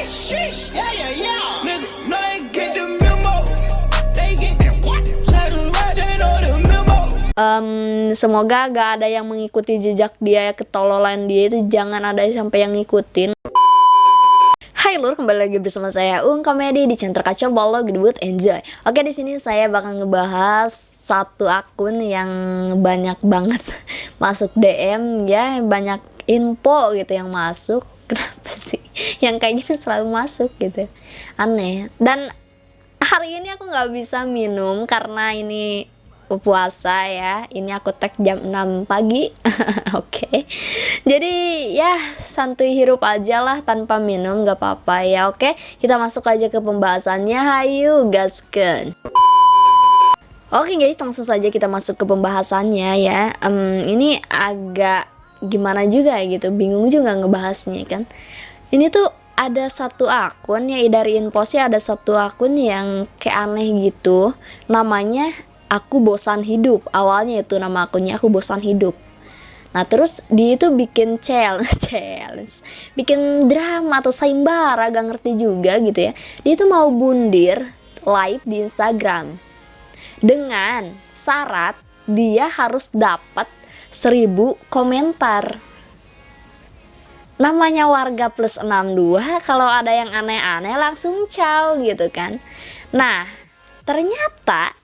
Sheesh. Yeah, yeah, yeah. Nigga, no, they get the memo. They get the what? Say the right, they know the memo. Semoga gak ada yang mengikuti jejak dia, ketololan dia itu jangan ada sampai yang ngikutin. Hai lur, kembali lagi bersama saya Komedi di channel terkacau Bolo Gedebut Enjoy. Oke, di sini saya bakal ngebahas satu akun yang banyak banget masuk DM ya, banyak info gitu yang masuk. Kenapa sih yang kayak gitu selalu masuk gitu, aneh. Dan hari ini aku nggak bisa minum karena ini puasa ya. Ini aku tag jam 6 pagi. Oke. Jadi ya santuy hirup aja lah tanpa minum, nggak apa-apa ya. Oke, kita masuk aja ke pembahasannya. Hayu gaskeun. Oke guys, langsung saja kita masuk ke pembahasannya ya. Ini agak gimana juga gitu, bingung juga ngebahasnya kan. Ini tuh ada satu akun ya, dari info sih ada satu akun yang kayak aneh gitu. Namanya Aku Bosan Hidup. Awalnya itu nama akunnya Aku Bosan Hidup. Nah terus dia itu bikin challenge, bikin drama atau sayembara, gak ngerti juga gitu ya. Dia itu mau bundir live di Instagram dengan syarat dia harus dapat 1000 komentar. Namanya warga plus 62, kalau ada yang aneh-aneh langsung caw gitu kan. Nah ternyata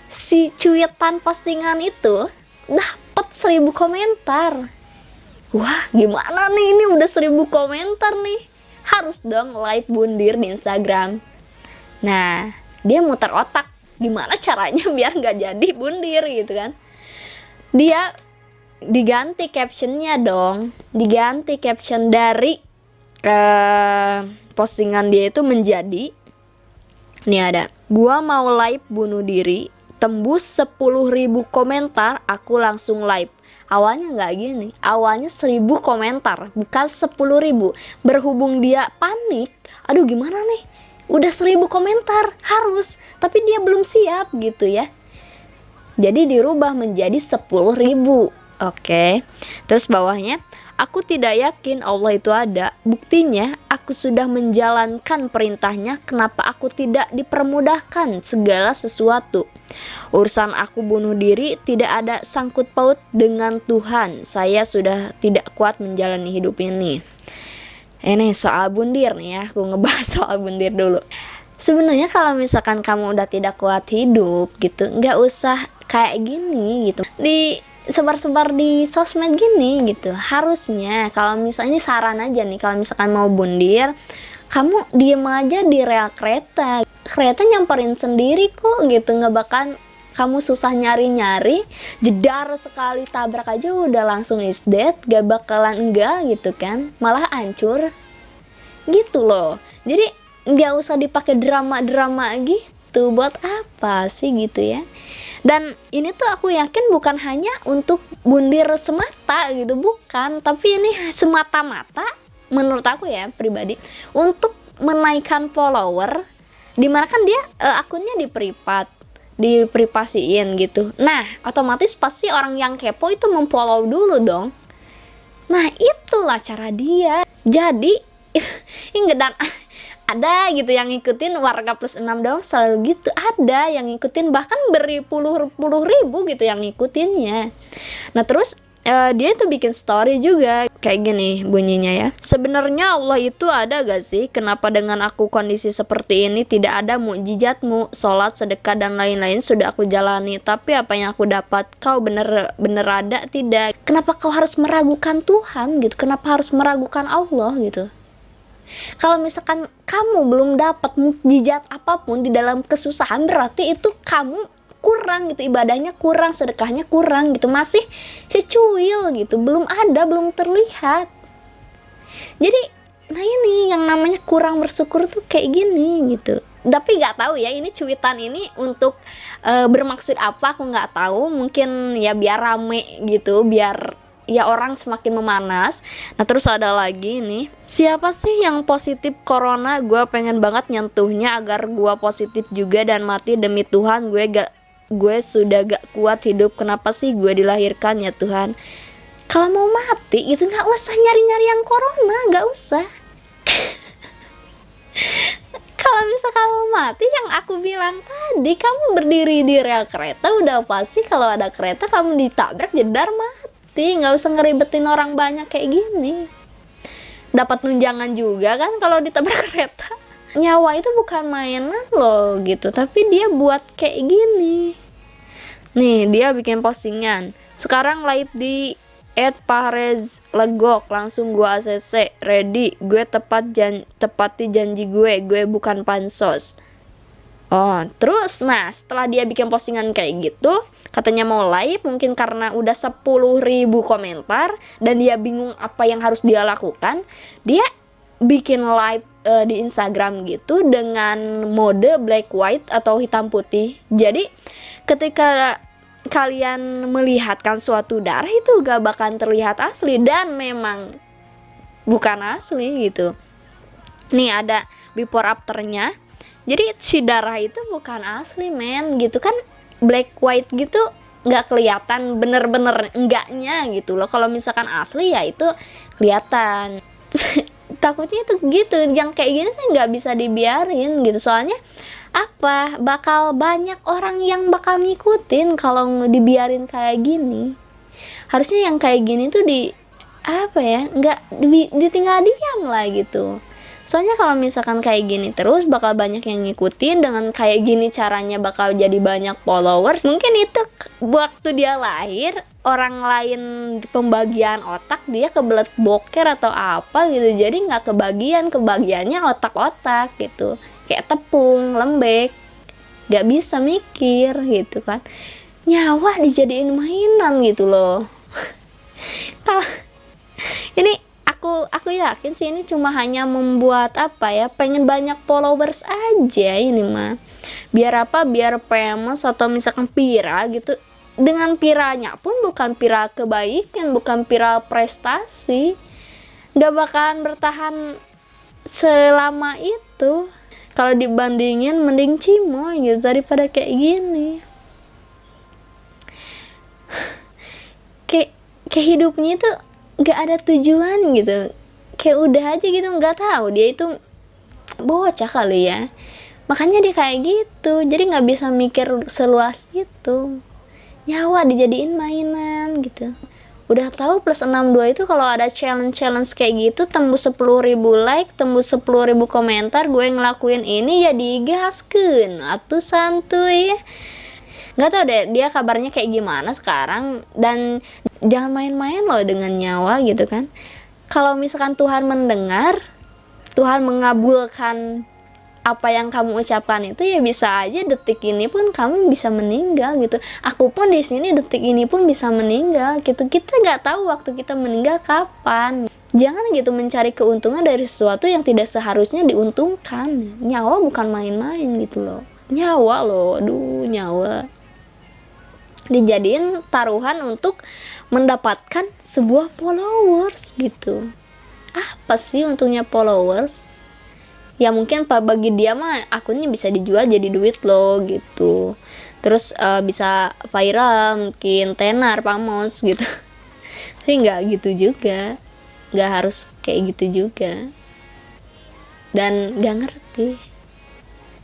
si cuitan postingan itu dapat 1000 komentar. Wah gimana nih, ini udah 1000 komentar nih, harus dong live bundir di Instagram. Nah dia muter otak gimana caranya biar nggak jadi bundir gitu kan. Dia diganti captionnya dong, diganti caption dari postingan dia itu menjadi, nih ada, gua mau live bunuh diri, tembus 10.000 komentar, aku langsung live. Awalnya nggak gini, awalnya 1000 komentar, bukan 10.000. Berhubung dia panik, aduh gimana nih, udah 1000 komentar harus, tapi dia belum siap gitu ya. Jadi dirubah menjadi 10.000. Oke. Terus bawahnya, aku tidak yakin Allah itu ada. Buktinya aku sudah menjalankan perintahnya. Kenapa aku tidak dipermudahkan segala sesuatu? Urusan aku bunuh diri tidak ada sangkut paut dengan Tuhan. Saya sudah tidak kuat menjalani hidup ini. Ini soal bundir nih ya. Aku ngebahas soal bundir dulu. Sebenarnya kalau misalkan kamu udah tidak kuat hidup gitu, nggak usah kayak gini gitu. Sebar-sebar di sosmed gini gitu. Harusnya kalau misalnya, ini saran aja nih, kalau misalkan mau bundir, kamu diem aja di rel kereta. Kereta nyamperin sendiri kok gitu, nggak bakal kamu susah nyari-nyari, jedar sekali tabrak aja udah langsung is dead, gak bakalan enggak gitu kan, malah hancur gitu loh. Jadi nggak usah dipakai drama-drama gitu, buat apa sih gitu ya. Dan ini tuh aku yakin bukan hanya untuk bundir semata gitu, bukan, tapi ini semata-mata menurut aku ya pribadi untuk menaikkan follower, dimana kan dia akunnya diprivasiin gitu. Nah otomatis pasti orang yang kepo itu memfollow dulu dong. Nah itulah cara dia. Jadi ini dan ada gitu yang ngikutin, warga plus 6 dong selalu gitu, ada yang ngikutin, bahkan berpuluh ribu gitu yang ngikutinnya. Nah terus dia tuh bikin story juga kayak gini bunyinya ya. Sebenarnya Allah itu ada gak sih? Kenapa dengan aku kondisi seperti ini tidak ada mukjizatmu? Sholat, sedekah dan lain-lain sudah aku jalani, tapi apa yang aku dapat? Kau bener ada tidak? Kenapa kau harus meragukan Tuhan gitu? Kenapa harus meragukan Allah gitu? Kalau misalkan kamu belum dapat mukjizat apapun di dalam kesusahan, berarti itu kamu kurang gitu, ibadahnya kurang, sedekahnya kurang gitu, masih secuil gitu, belum ada, belum terlihat. Jadi nah ini yang namanya kurang bersyukur tuh kayak gini gitu. Tapi nggak tahu ya ini cuitan ini untuk bermaksud apa, aku nggak tahu. Mungkin ya biar rame gitu, biar ya orang semakin memanas. Nah terus ada lagi nih, siapa sih yang positif corona? Gue pengen banget nyentuhnya agar gue positif juga dan mati demi Tuhan. Gue sudah gak kuat hidup. Kenapa sih gue dilahirkan ya Tuhan? Kalau mau mati itu nggak usah nyari-nyari yang corona, nggak usah. berarti yang aku bilang tadi, kamu berdiri di rel kereta udah pasti kalau ada kereta kamu ditabrak jedar mati. Nggak usah ngeribetin orang banyak kayak gini. Dapat tunjangan juga kan kalau ditabrak kereta. Nyawa itu bukan mainan loh gitu, tapi dia buat kayak gini. Nih dia bikin postingan, sekarang live di @pahrez_legok, langsung gua ACC, ready, gue tepati janji gue bukan pansos. Oh, terus nah setelah dia bikin postingan kayak gitu, katanya mau live, mungkin karena udah 10.000 komentar dan dia bingung apa yang harus dia lakukan, dia bikin live di Instagram gitu dengan mode black white atau hitam putih. Jadi ketika kalian melihatkan suatu darah itu gak bakal terlihat asli dan memang bukan asli gitu. Nih ada before afternya. Jadi si darah itu bukan asli men gitu kan, black white gitu nggak kelihatan bener-bener enggaknya gitu loh. Kalau misalkan asli ya itu kelihatan. Takutnya itu gitu, yang kayak gini kan nggak bisa dibiarin gitu, soalnya apa, bakal banyak orang yang bakal ngikutin kalau dibiarin kayak gini. Harusnya yang kayak gini tuh apa ya, nggak ditinggal diam lah gitu. Soalnya kalau misalkan kayak gini terus bakal banyak yang ngikutin, dengan kayak gini caranya bakal jadi banyak followers. Mungkin itu waktu dia lahir orang lain pembagian otak, dia kebelet boker atau apa gitu, jadi nggak kebagiannya otak-otak gitu, kayak tepung lembek, nggak bisa mikir gitu kan. Nyawa dijadiin mainan gitu loh. Kalau ini aku yakin sih ini cuma hanya membuat apa ya, pengen banyak followers aja ini mah. Biar apa? Biar famous atau misalkan viral gitu. Dengan viralnya pun bukan viral kebaikan, bukan viral prestasi. Gak bakalan bertahan selama itu. Kalau dibandingin mending cimoy gitu daripada kayak gini. Kayak hidupnya itu gak ada tujuan gitu, kayak udah aja gitu, nggak tahu dia itu bocah kali ya, makanya dia kayak gitu, jadi nggak bisa mikir seluas itu. Nyawa dijadiin mainan gitu. Udah tahu plus 62 itu kalau ada challenge kayak gitu tembus 10.000 like, tembus 10.000 komentar, gue ngelakuin ini ya digaskeun atuh santuy ya. Nggak tahu deh dia kabarnya kayak gimana sekarang, dan jangan main-main loh dengan nyawa gitu kan. Kalau misalkan Tuhan mendengar, Tuhan mengabulkan apa yang kamu ucapkan itu, ya bisa aja detik ini pun kamu bisa meninggal gitu. Aku pun di sini detik ini pun bisa meninggal gitu. Kita nggak tahu waktu kita meninggal kapan. Jangan gitu mencari keuntungan dari sesuatu yang tidak seharusnya diuntungkan. Nyawa bukan main-main gitu loh. Nyawa loh, aduh nyawa dijadiin taruhan untuk mendapatkan sebuah followers gitu. Apa sih untungnya followers? Ya mungkin bagi dia mah akunnya bisa dijual jadi duit loh gitu. Terus bisa viral, mungkin tenar, pamos gitu. Tapi nggak gitu juga, nggak harus kayak gitu juga. Dan nggak ngerti.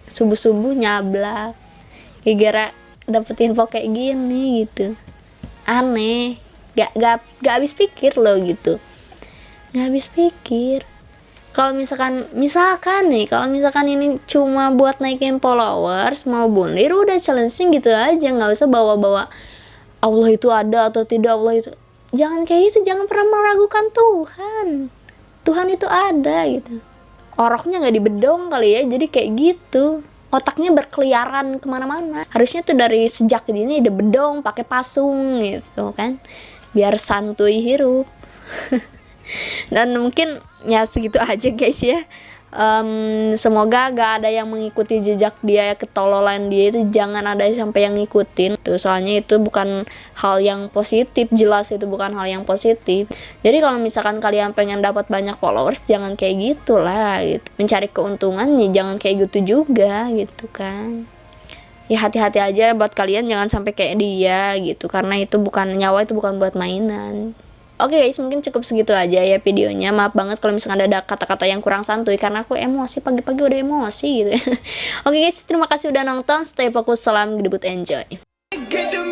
Subuh-subuh nyablak gara-gara dapet info kayak gini gitu, aneh, gak habis pikir loh gitu, gak habis pikir. Kalau misalkan nih, kalau misalkan ini cuma buat naikin followers, mau bundir udah challenging gitu aja, nggak usah bawa-bawa Allah itu ada atau tidak, Allah itu, jangan kayak gitu, jangan pernah meragukan Tuhan itu ada gitu. Oroknya nggak dibedong kali ya, jadi kayak gitu. Otaknya berkeliaran kemana-mana. Harusnya tuh dari sejak ini udah bedong, pakai pasung gitu kan, biar santuy hirup. Dan mungkin ya segitu aja guys ya. Semoga gak ada yang mengikuti jejak dia, ketololan dia itu jangan ada sampai yang ngikutin tuh, soalnya itu bukan hal yang positif, jelas itu bukan hal yang positif. Jadi kalau misalkan kalian pengen dapat banyak followers, jangan kayak gitulah gitu. Mencari keuntungan ya jangan kayak gitu juga gitu kan. Ya hati-hati aja buat kalian, jangan sampai kayak dia gitu, karena itu bukan, nyawa itu bukan buat mainan. Oke guys, mungkin cukup segitu aja ya videonya. Maaf banget kalau misalkan ada kata-kata yang kurang santuy, karena aku emosi, pagi-pagi udah emosi gitu ya. Oke guys, terima kasih udah nonton. Stay fokus, salam gedebut, enjoy. Get the